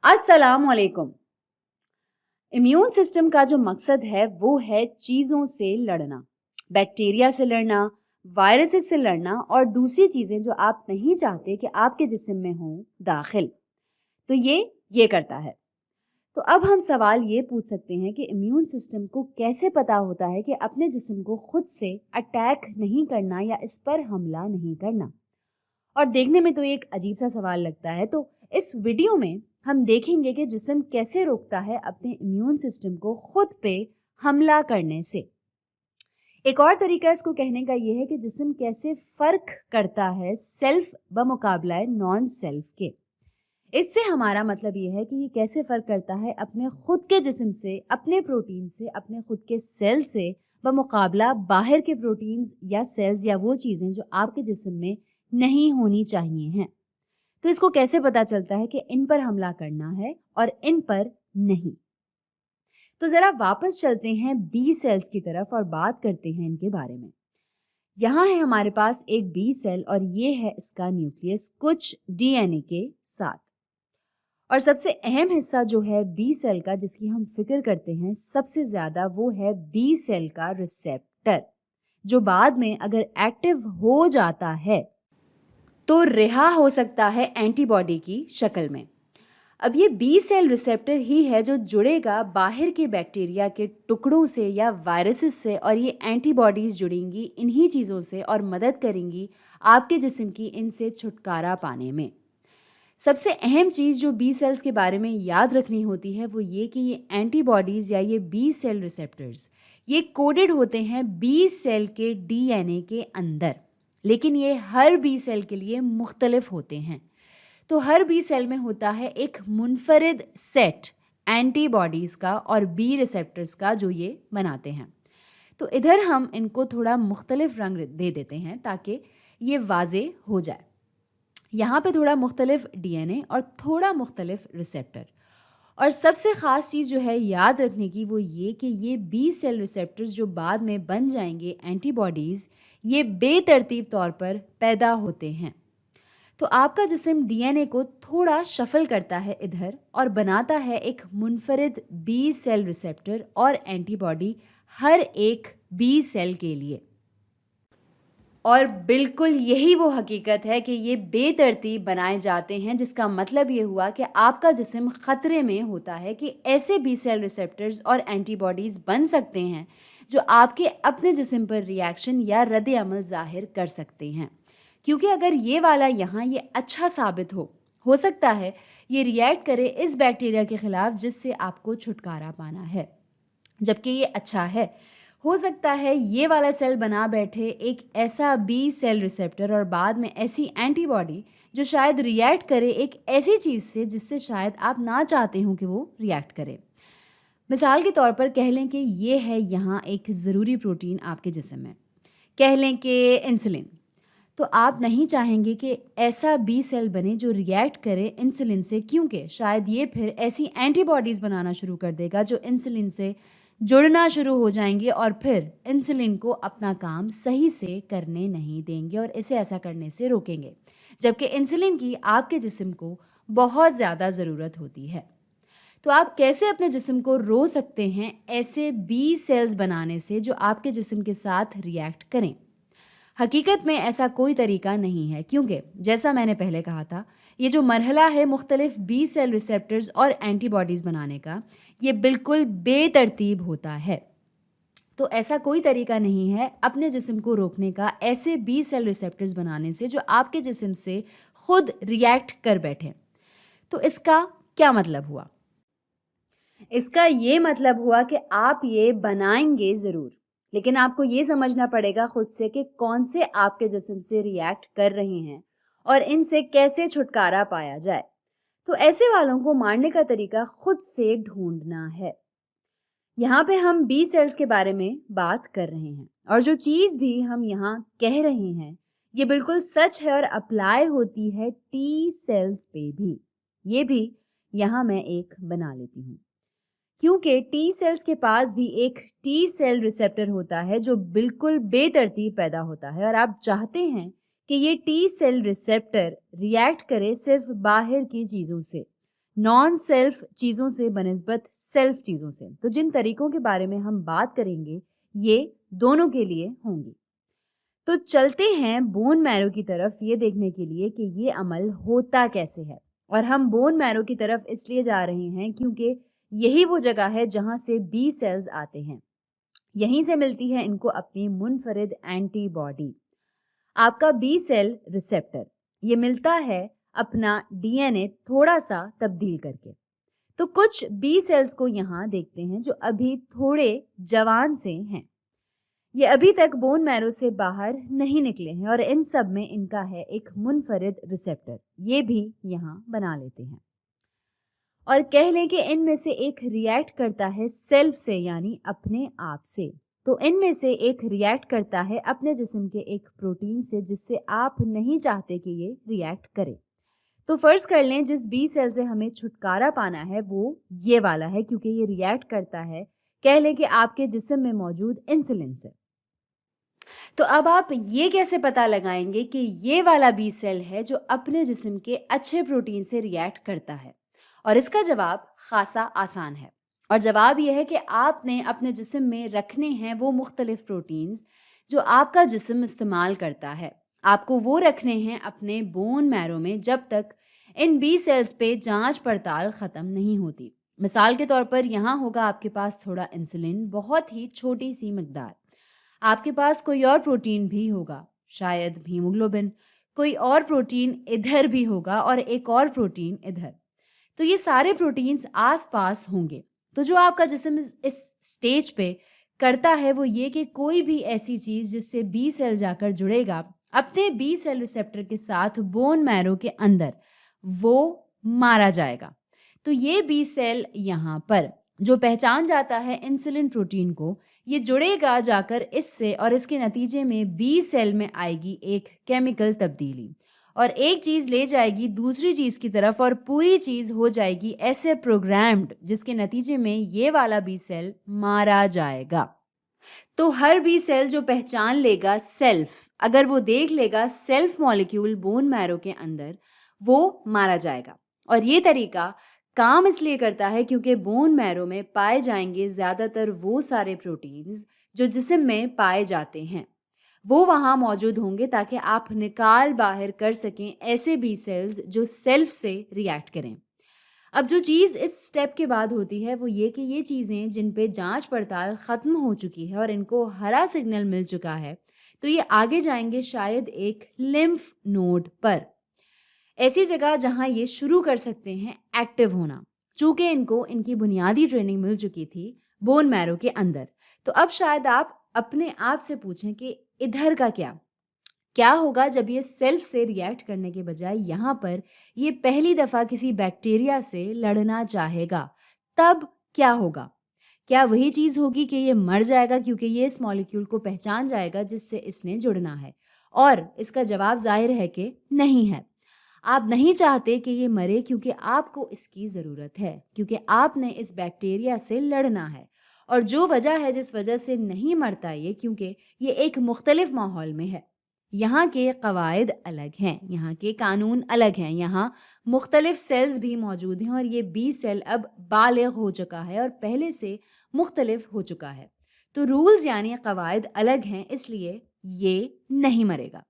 अस्सलाम वालेकुम। Immune system का जो मकसद है वो है चीज़ों से लड़ना, बैक्टीरिया से लड़ना, वायरसेस से लड़ना और दूसरी चीज़ें जो आप नहीं चाहते कि आपके जिस्म में हों दाखिल। तो ये करता है। तो अब हम सवाल ये पूछ सकते हैं कि इम्यून सिस्टम को कैसे पता होता है कि अपने जिस्म को खुद से अटैक नहीं करना या इस पर हमला नहीं करना। और देखने में तो एक अजीब सा सवाल लगता है। तो इस वीडियो में हम देखेंगे कि जिस्म कैसे रोकता है अपने इम्यून सिस्टम को खुद पे हमला करने से। एक और तरीका इसको कहने का ये है कि जिस्म कैसे फ़र्क करता है सेल्फ बमुकाबला नॉन सेल्फ के। इससे हमारा मतलब ये है कि ये कैसे फ़र्क करता है अपने खुद के जिस्म से, अपने प्रोटीन से, अपने खुद के सेल से बमुकाबला बाहर के प्रोटीन्स या सेल्स या वो चीज़ें जो आपके जिस्म में नहीं होनी चाहिए हैं। तो इसको कैसे पता चलता है कि इन पर हमला करना है और इन पर नहीं। तो ज़रा वापस चलते हैं बी सेल्स की तरफ और बात करते हैं इनके बारे में। यहाँ है हमारे पास एक बी सेल और ये है इसका न्यूक्लियस कुछ डीएनए के साथ। और सबसे अहम हिस्सा जो है बी सेल का जिसकी हम फिक्र करते हैं सबसे ज़्यादा वो है बी सेल का रिसेप्टर, जो बाद में अगर एक्टिव हो जाता है तो रिहा हो सकता है एंटीबॉडी की शक्ल में। अब ये बी सेल रिसेप्टर ही है जो जुड़ेगा बाहर के बैक्टीरिया के टुकड़ों से या वायरसेस से, और ये एंटीबॉडीज़ जुड़ेंगी इन्हीं चीज़ों से और मदद करेंगी आपके जिस्म की इनसे छुटकारा पाने में। सबसे अहम चीज़ जो बी सेल्स के बारे में याद रखनी होती है वो ये कि ये एंटीबॉडीज़ या ये बी सेल रिसेप्टर्स ये कोडेड होते हैं बी सेल के डीएनए के अंदर, लेकिन ये हर बी सेल के लिए मुख्तलिफ होते हैं। तो हर बी सेल में होता है एक मुनफरिद सेट एंटीबॉडीज़ का और बी रिसेप्टर्स का जो ये बनाते हैं। तो इधर हम इनको थोड़ा मुख्तलिफ रंग दे देते हैं ताकि ये वाज़े हो जाए। यहाँ पे थोड़ा मुख्तलिफ डीएनए और थोड़ा मुख्तलिफ रिसेप्टर। और सबसे ख़ास चीज़ जो है याद रखने की वो ये कि ये बी सेल रिसेप्टर्स जो बाद में बन जाएंगे एंटीबॉडीज़, ये बेतरतीब तौर पर पैदा होते हैं। तो आपका जिस्म डीएनए को थोड़ा शफल करता है इधर और बनाता है एक मुनफरिद बी सेल रिसेप्टर और एंटीबॉडी हर एक बी सेल के लिए। और बिल्कुल यही वो हकीकत है कि ये बेतरतीब बनाए जाते हैं, जिसका मतलब ये हुआ कि आपका जिस्म ख़तरे में होता है कि ऐसे बी सेल रिसेप्टर्स और एंटीबॉडीज़ बन सकते हैं जो आपके अपने जिस्म पर रिएक्शन या रद्द अमल ज़ाहिर कर सकते हैं। क्योंकि अगर ये वाला यहाँ ये अच्छा साबित हो सकता है ये रिएक्ट करे इस बैक्टीरिया के ख़िलाफ़ जिससे आपको छुटकारा पाना है, जबकि ये अच्छा है। हो सकता है ये वाला सेल बना बैठे एक ऐसा बी सेल रिसेप्टर और बाद में ऐसी एंटीबॉडी जो शायद रिएक्ट करे एक ऐसी चीज़ से जिससे शायद आप ना चाहते हो कि वो रिएक्ट करे। मिसाल के तौर पर कह लें कि ये है यहाँ एक ज़रूरी प्रोटीन आपके जिस्म में, कह लें कि इंसुलिन। तो आप नहीं चाहेंगे कि ऐसा बी सेल बने जो रिएक्ट करे इंसुलिन से, क्योंकि शायद ये फिर ऐसी एंटीबॉडीज़ बनाना शुरू कर देगा जो इंसुलिन से जुड़ना शुरू हो जाएंगे और फिर इंसुलिन को अपना काम सही से करने नहीं देंगे और इसे ऐसा करने से रोकेंगे, जबकि इंसुलिन की आपके जिस्म को बहुत ज़्यादा ज़रूरत होती है। तो आप कैसे अपने जिस्म को रोक सकते हैं ऐसे बी सेल्स बनाने से जो आपके जिस्म के साथ रिएक्ट करें? हकीकत में ऐसा कोई तरीका नहीं है, क्योंकि जैसा मैंने पहले कहा था ये जो मरहला है मुख्तलिफ बी सेल रिसेप्टर्स और एंटीबॉडीज़ बनाने का, ये बिल्कुल बेतरतीब होता है। तो ऐसा कोई तरीका नहीं है अपने जिस्म को रोकने का ऐसे बी सेल रिसेप्टर्स बनाने से जो आपके जिस्म से खुद रिएक्ट कर बैठे। तो इसका क्या मतलब हुआ? इसका ये मतलब हुआ कि आप ये बनाएंगे ज़रूर, लेकिन आपको ये समझना पड़ेगा खुद से कि कौन से आपके जिस्म से रिएक्ट कर रहे हैं और इनसे कैसे छुटकारा पाया जाए। तो ऐसे वालों को मारने का तरीका खुद से ढूंढना है। यहाँ पे हम बी सेल्स के बारे में बात कर रहे हैं और जो चीज़ भी हम यहाँ कह रहे हैं ये बिल्कुल सच है और अप्लाई होती है टी सेल्स पे भी। ये भी यहाँ मैं एक बना लेती हूँ, क्योंकि टी सेल्स के पास भी एक टी सेल रिसेप्टर होता है जो बिल्कुल बेतरतीब पैदा होता है और आप चाहते हैं कि ये टी सेल रिसेप्टर रिएक्ट करे सिर्फ बाहर की चीज़ों से, نان سیلف چیزوں سے بنسبت سیلف چیزوں سے. تو جن طریقوں کے بارے میں ہم بات کریں گے یہ دونوں کے لیے ہوں گی. تو چلتے ہیں بون میرو کی طرف یہ دیکھنے کے لیے کہ یہ عمل ہوتا کیسے ہے. اور ہم بون میرو کی طرف اس لیے جا رہے ہیں کیونکہ یہی وہ جگہ ہے جہاں سے بی سیلز آتے ہیں. یہیں سے ملتی ہے ان کو اپنی منفرد اینٹی باڈی. آپ کا بی سیل ریسیپٹر یہ ملتا ہے اپنا ڈی این اے تھوڑا سا تبدیل کر کے. تو کچھ بی سیلز کو یہاں دیکھتے ہیں جو ابھی تھوڑے جوان سے ہیں. یہ ابھی تک بون میرو سے باہر نہیں نکلے ہیں اور ان سب میں ان کا ہے ایک منفرد ریسیپٹر. یہ بھی یہاں بنا لیتے ہیں اور کہہ لیں کہ ان میں سے ایک ریئیکٹ کرتا ہے سیلف سے یعنی اپنے آپ سے. تو ان میں سے ایک ریئیکٹ کرتا ہے اپنے جسم کے ایک پروٹین سے جس سے آپ نہیں چاہتے کہ یہ ریئیکٹ کرے. تو فرض کر لیں جس بی سیل سے ہمیں چھٹکارا پانا ہے وہ یہ والا ہے کیونکہ یہ ریئیکٹ کرتا ہے کہہ لیں کہ آپ کے جسم میں موجود انسولین سے. تو اب آپ یہ کیسے پتہ لگائیں گے کہ یہ والا بی سیل ہے جو اپنے جسم کے اچھے پروٹین سے ریئیکٹ کرتا ہے؟ اور اس کا جواب خاصا آسان ہے اور جواب یہ ہے کہ آپ نے اپنے جسم میں رکھنے ہیں وہ مختلف پروٹینز جو آپ کا جسم استعمال کرتا ہے. آپ کو وہ رکھنے ہیں اپنے بون میرو میں جب تک ان بی سیلز پہ جانچ پڑتال ختم نہیں ہوتی. مثال کے طور پر یہاں ہوگا آپ کے پاس تھوڑا انسولین، بہت ہی چھوٹی سی مقدار. آپ کے پاس کوئی اور پروٹین بھی ہوگا، شاید ہیموگلوبن، کوئی اور پروٹین ادھر بھی ہوگا اور ایک اور پروٹین ادھر. تو یہ سارے پروٹینز آس پاس ہوں گے. تو جو آپ کا جسم اس سٹیج پہ کرتا ہے وہ یہ کہ کوئی بھی ایسی چیز جس سے بی سیل جا کر جڑے گا اپنے بی سیل ریسیپٹر کے ساتھ بون میرو کے اندر وہ مارا جائے گا. تو یہ بی سیل یہاں پر جو پہچان جاتا ہے انسولین پروٹین کو یہ جڑے گا جا کر اس سے اور اس کے نتیجے میں بی سیل میں آئے گی ایک کیمیکل تبدیلی اور ایک چیز لے جائے گی دوسری چیز کی طرف اور پوری چیز ہو جائے گی ایسے پروگرامڈ جس کے نتیجے میں یہ والا بی سیل مارا جائے گا. تو ہر بی سیل جو پہچان لے گا سیلف، اگر وہ دیکھ لے گا سیلف مالیکیول بون میرو کے اندر، وہ مارا جائے گا. اور یہ طریقہ کام اس لیے کرتا ہے کیونکہ بون میرو میں پائے جائیں گے زیادہ تر وہ سارے پروٹینز جو جسم میں پائے جاتے ہیں، وہ وہاں موجود ہوں گے تاکہ آپ نکال باہر کر سکیں ایسے بی سیلز جو سیلف سے ریئیکٹ کریں. اب جو چیز اس سٹیپ کے بعد ہوتی ہے وہ یہ کہ یہ چیزیں جن پہ جانچ پڑتال ختم ہو چکی ہے اور ان کو ہرا سگنل مل چکا ہے تو یہ آگے جائیں گے شاید ایک لمف نوڈ پر، ایسی جگہ جہاں یہ شروع کر سکتے ہیں ایکٹیو ہونا چونکہ ان کو ان کی بنیادی ٹریننگ مل چکی تھی بون میرو کے اندر. تو اب شاید آپ اپنے آپ سے پوچھیں کہ ادھر کا کیا ہوگا جب یہ سیلف سے ریئیکٹ کرنے کے بجائے یہاں پر یہ پہلی دفعہ کسی بیکٹیریا سے لڑنا چاہے گا، تب کیا ہوگا؟ کیا وہی چیز ہوگی کہ یہ مر جائے گا کیونکہ یہ اس مالیکیول کو پہچان جائے گا جس سے اس نے جڑنا ہے؟ اور اس کا جواب ظاہر ہے کہ نہیں ہے. آپ نہیں چاہتے کہ یہ مرے کیونکہ آپ کو اس کی ضرورت ہے، کیونکہ آپ نے اس بیکٹیریا سے لڑنا ہے. اور جو وجہ ہے جس وجہ سے نہیں مرتا یہ کیونکہ یہ ایک مختلف ماحول میں ہے. یہاں کے قواعد الگ ہیں، یہاں کے قانون الگ ہیں، یہاں مختلف سیلز بھی موجود ہیں اور یہ بی سیل اب بالغ ہو چکا ہے اور پہلے سے مختلف ہو چکا ہے. تو رولز یعنی قواعد الگ ہیں، اس لیے یہ نہیں مرے گا.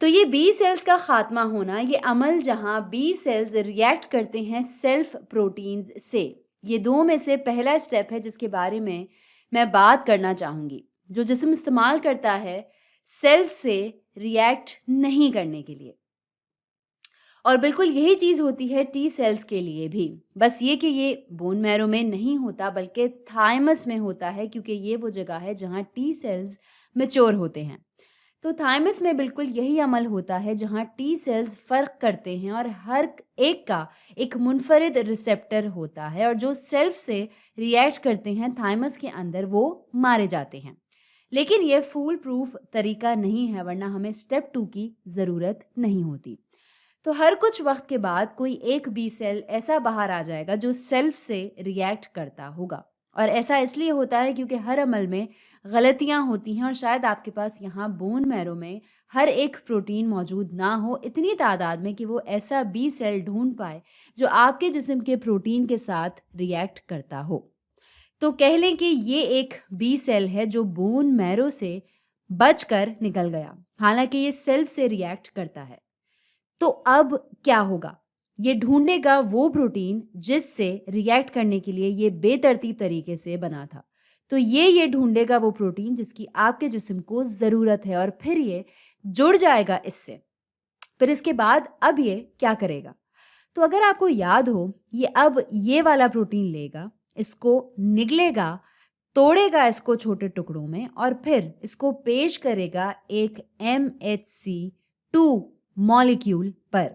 تو یہ بی سیلز کا خاتمہ ہونا، یہ عمل جہاں بی سیلز ریئیکٹ کرتے ہیں سیلف پروٹینز سے، یہ دو میں سے پہلا سٹیپ ہے جس کے بارے میں بات کرنا چاہوں گی، جو جسم استعمال کرتا ہے سیلف سے ریئیکٹ نہیں کرنے کے لیے. اور بالکل یہی چیز ہوتی ہے ٹی سیلز کے لیے بھی، بس یہ کہ یہ بون میرو میں نہیں ہوتا بلکہ تھائمس میں ہوتا ہے کیونکہ یہ وہ جگہ ہے جہاں ٹی سیلز میچور ہوتے ہیں. تو تھائمس میں بالکل یہی عمل ہوتا ہے جہاں ٹی سیلز فرق کرتے ہیں اور ہر ایک کا ایک منفرد ریسیپٹر ہوتا ہے اور جو سیلف سے ریئیکٹ کرتے ہیں تھائمس کے اندر وہ مارے جاتے ہیں. لیکن یہ فول پروف طریقہ نہیں ہے ورنہ ہمیں سٹیپ 2 کی ضرورت نہیں ہوتی. تو ہر کچھ وقت کے بعد کوئی ایک بی سیل ایسا باہر آ جائے گا جو سیلف سے ریئیکٹ کرتا ہوگا اور ایسا اس لیے ہوتا ہے کیونکہ ہر عمل میں غلطیاں ہوتی ہیں اور شاید آپ کے پاس یہاں بون میرو میں हर एक प्रोटीन मौजूद ना हो इतनी तादाद में कि वो ऐसा बी सेल ढूंढ पाए जो आपके जिस्म के प्रोटीन के साथ रिएक्ट करता हो। तो कह लें कि ये एक बी सेल है जो बोन मैरो से बचकर निकल गया, हालांकि ये सेल्फ से रिएक्ट करता है। तो अब क्या होगा? ये ढूंढेगा वो प्रोटीन जिससे रिएक्ट करने के लिए ये बेतरतीब तरीके से बना था। तो ये ढूंढेगा वो प्रोटीन जिसकी आपके जिस्म को ज़रूरत है और फिर ये जुड़ जाएगा इससे। फिर इसके बाद अब ये क्या करेगा? तो अगर आपको याद हो, ये अब ये वाला प्रोटीन लेगा, इसको निगलेगा, तोड़ेगा इसको छोटे टुकड़ों में और फिर इसको पेश करेगा एक MHC2 मॉलिक्यूल पर।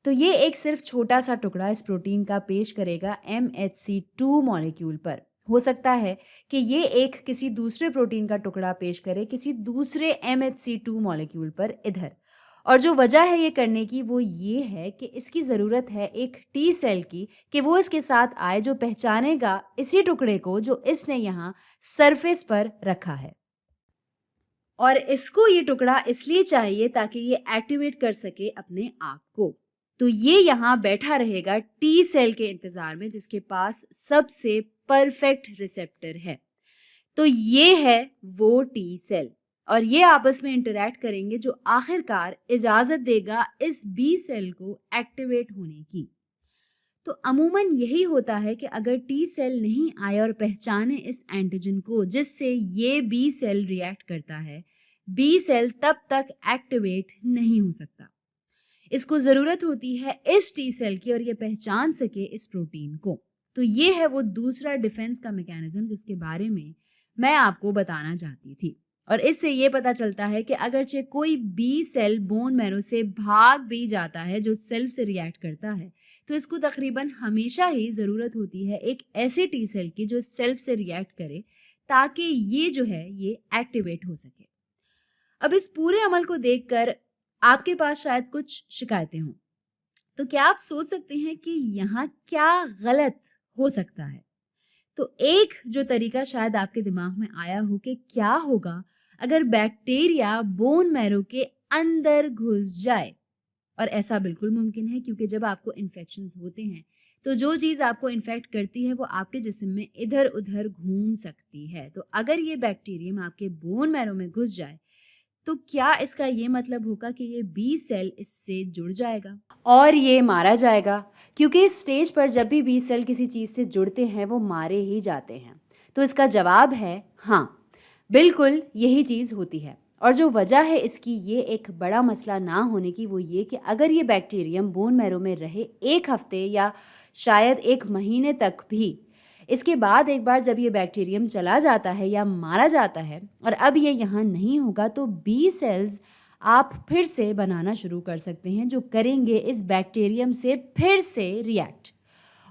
तो ये एक सिर्फ छोटा सा टुकड़ा इस प्रोटीन का पेश करेगा MHC2 मॉलिक्यूल पर। हो सकता है कि ये एक किसी दूसरे प्रोटीन का टुकड़ा पेश करे किसी दूसरे MHC2 मॉलिक्यूल पर इधर। और जो वजह है ये करने की वो ये है कि इसकी ज़रूरत है एक टी सेल की कि वो इसके साथ आए जो पहचानेगा इसी टुकड़े को जो इसने यहाँ सरफेस पर रखा है। और इसको ये टुकड़ा इसलिए चाहिए ताकि ये एक्टिवेट कर सके अपने आप को। तो ये यहाँ बैठा रहेगा टी सेल के इंतज़ार में जिसके पास सबसे परफेक्ट रिसेप्टर है। तो ये है वो टी सेल और ये आपस में इंटरैक्ट करेंगे जो आखिरकार इजाज़त देगा इस बी सेल को एक्टिवेट होने की। तो अमूमन यही होता है कि अगर टी सेल नहीं आए और पहचाने इस एंटीजन को जिससे ये बी सेल रिएक्ट करता है, बी सेल तब तक एक्टिवेट नहीं हो सकता। इसको ज़रूरत होती है इस टी सेल की और ये पहचान सके इस प्रोटीन को। तो ये है वो दूसरा डिफेंस का मैकेनिज्म जिसके बारे में मैं आपको बताना चाहती थी। और इससे ये पता चलता है कि अगरचे कोई बी सेल बोन मैरो से भाग भी जाता है जो सेल्फ से रिएक्ट करता है, तो इसको तकरीबन हमेशा ही ज़रूरत होती है एक ऐसे टी सेल की जो सेल्फ से रिएक्ट करे ताकि ये जो है ये एक्टिवेट हो सके। अब इस पूरे अमल को देखकर आपके पास शायद कुछ शिकायतें हों, तो क्या आप सोच सकते हैं कि यहाँ क्या गलत हो सकता है? तो एक जो तरीका शायद आपके दिमाग में आया हो कि क्या होगा अगर बैक्टीरिया बोन मैरो के अंदर घुस जाए। और ऐसा बिल्कुल मुमकिन है क्योंकि जब आपको इन्फेक्शंस होते हैं तो जो चीज़ आपको इन्फेक्ट करती है वो आपके जिस्म में इधर उधर घूम सकती है। तो अगर ये बैक्टीरियम आपके बोन मैरो में घुस जाए तो क्या इसका ये मतलब होगा कि ये बी सेल इससे जुड़ जाएगा और ये मारा जाएगा? क्योंकि इस स्टेज पर जब भी बी सेल किसी चीज़ से जुड़ते हैं वो मारे ही जाते हैं। तो इसका जवाब है हाँ, बिल्कुल यही चीज़ होती है। और जो वजह है इसकी ये एक बड़ा मसला ना होने की वो ये कि अगर ये बैक्टीरियम बोन मैरो में रहे एक हफ्ते या शायद एक महीने तक भी, इसके बाद एक बार जब ये बैक्टीरियम चला जाता है या मारा जाता है और अब ये यहाँ नहीं होगा, तो बी सेल्स आप फिर से बनाना शुरू कर सकते हैं जो करेंगे इस बैक्टीरियम से फिर से रिएक्ट।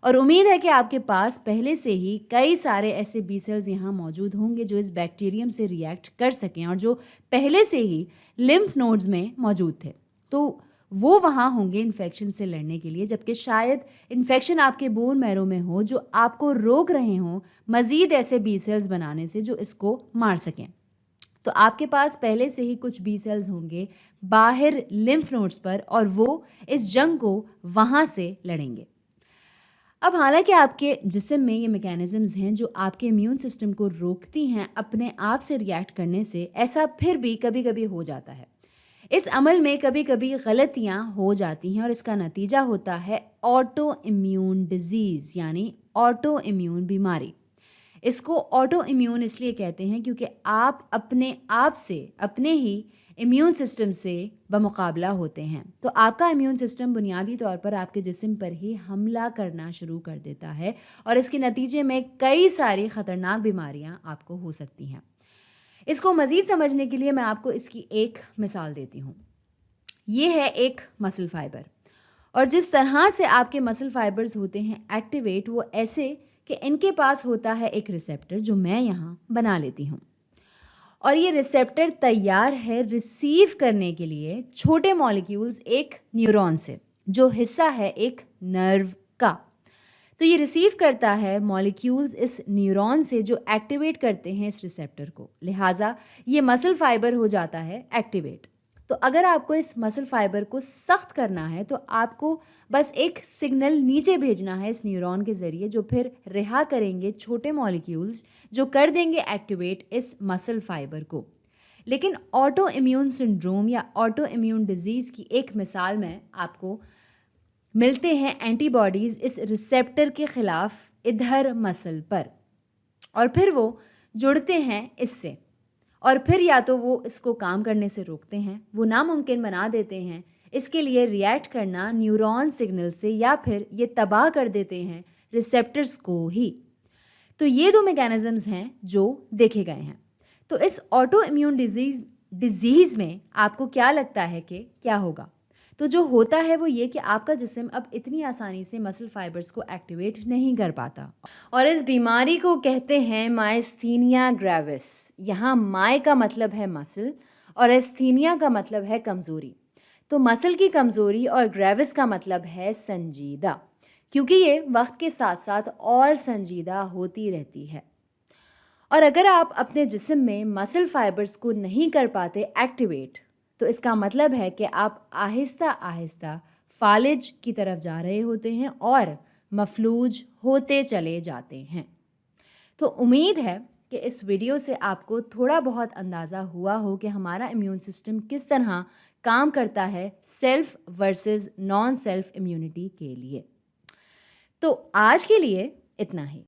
और उम्मीद है कि आपके पास पहले से ही कई सारे ऐसे बी सेल्स यहाँ मौजूद होंगे जो इस बैक्टीरियम से रिएक्ट कर सकें और जो पहले से ही लिम्फ नोड्स में मौजूद थे। तो वो वहाँ होंगे इन्फेक्शन से लड़ने के लिए, जबकि शायद इन्फेक्शन आपके बोन मैरो में हो जो आपको रोक रहे हों मज़ीद ऐसे बी सेल्स बनाने से जो इसको मार सकें। तो आपके पास पहले से ही कुछ बी सेल्स होंगे बाहर लिम्फ नोड्स पर और वो इस जंग को वहाँ से लड़ेंगे। अब हालांकि आपके जिस्म में ये मैकेनिज़म्स हैं जो आपके इम्यून सिस्टम को रोकती हैं अपने आप से रिएक्ट करने से, ऐसा फिर भी कभी कभी हो जाता है। इस अमल में कभी कभी गलतियां हो जाती हैं और इसका नतीजा होता है ऑटो इम्यून डिजीज़ यानी ऑटो इम्यून बीमारी। इसको ऑटो इम्यून इसलिए कहते हैं क्योंकि आप अपने आप से अपने ही इम्यून सिस्टम से बमुकाबला होते हैं। तो आपका इम्यून सिस्टम बुनियादी तौर पर आपके जिस्म पर ही हमला करना शुरू कर देता है और इसके नतीजे में कई सारी ख़तरनाक बीमारियां आपको हो सकती हैं। इसको मज़ीद समझने के लिए मैं आपको इसकी एक मिसाल देती हूँ। ये है एक मसल फाइबर और जिस तरह से आपके मसल फाइबर्स होते हैं एक्टिवेट, वो ऐसे कि इनके पास होता है एक रिसेप्टर जो मैं यहाँ बना लेती हूँ और ये रिसेप्टर तैयार है रिसीव करने के लिए छोटे मॉलिक्यूल्स एक न्यूरॉन से जो हिस्सा है एक नर्व का। तो ये रिसीव करता है मॉलिक्यूल्स इस न्यूरॉन से जो एक्टिवेट करते हैं इस रिसेप्टर को, लिहाजा ये मसल फाइबर हो जाता है एक्टिवेट। تو اگر آپ کو اس مسل فائبر کو سخت کرنا ہے تو آپ کو بس ایک سگنل نیچے بھیجنا ہے اس نیورون کے ذریعے، جو پھر رہا کریں گے چھوٹے مالیکیولز جو کر دیں گے ایکٹیویٹ اس مسل فائبر کو۔ لیکن آٹو امیون سنڈروم یا آٹو امیون ڈیزیز کی ایک مثال میں آپ کو ملتے ہیں اینٹی باڈیز اس ریسیپٹر کے خلاف ادھر مسل پر، اور پھر وہ جڑتے ہیں اس سے، اور پھر یا تو وہ اس کو کام کرنے سے روکتے ہیں، وہ ناممکن بنا دیتے ہیں اس کے لیے ریئیکٹ کرنا نیورون سگنل سے، یا پھر یہ تباہ کر دیتے ہیں ریسیپٹرز کو ہی۔ تو یہ دو میکینزمز ہیں جو دیکھے گئے ہیں۔ تو اس آٹو امیون ڈیزیز میں آپ کو کیا لگتا ہے کہ کیا ہوگا؟ تو جو ہوتا ہے وہ یہ کہ آپ کا جسم اب اتنی آسانی سے مسل فائبرز کو ایکٹیویٹ نہیں کر پاتا، اور اس بیماری کو کہتے ہیں مائستھینیا گریوس۔ یہاں مائے کا مطلب ہے مسل اور استھینیا کا مطلب ہے کمزوری۔ تو مسل کی کمزوری اور گریوس کا مطلب ہے سنجیدہ، کیونکہ یہ وقت کے ساتھ ساتھ اور سنجیدہ ہوتی رہتی ہے۔ اور اگر آپ اپنے جسم میں مسل فائبرز کو نہیں کر پاتے ایکٹیویٹ، تو اس کا مطلب ہے کہ آپ آہستہ آہستہ فالج کی طرف جا رہے ہوتے ہیں اور مفلوج ہوتے چلے جاتے ہیں۔ تو امید ہے کہ اس ویڈیو سے آپ کو تھوڑا بہت اندازہ ہوا ہو کہ ہمارا امیون سسٹم کس طرح کام کرتا ہے self versus non self immunity کے لیے۔ تو آج کے لیے اتنا ہی۔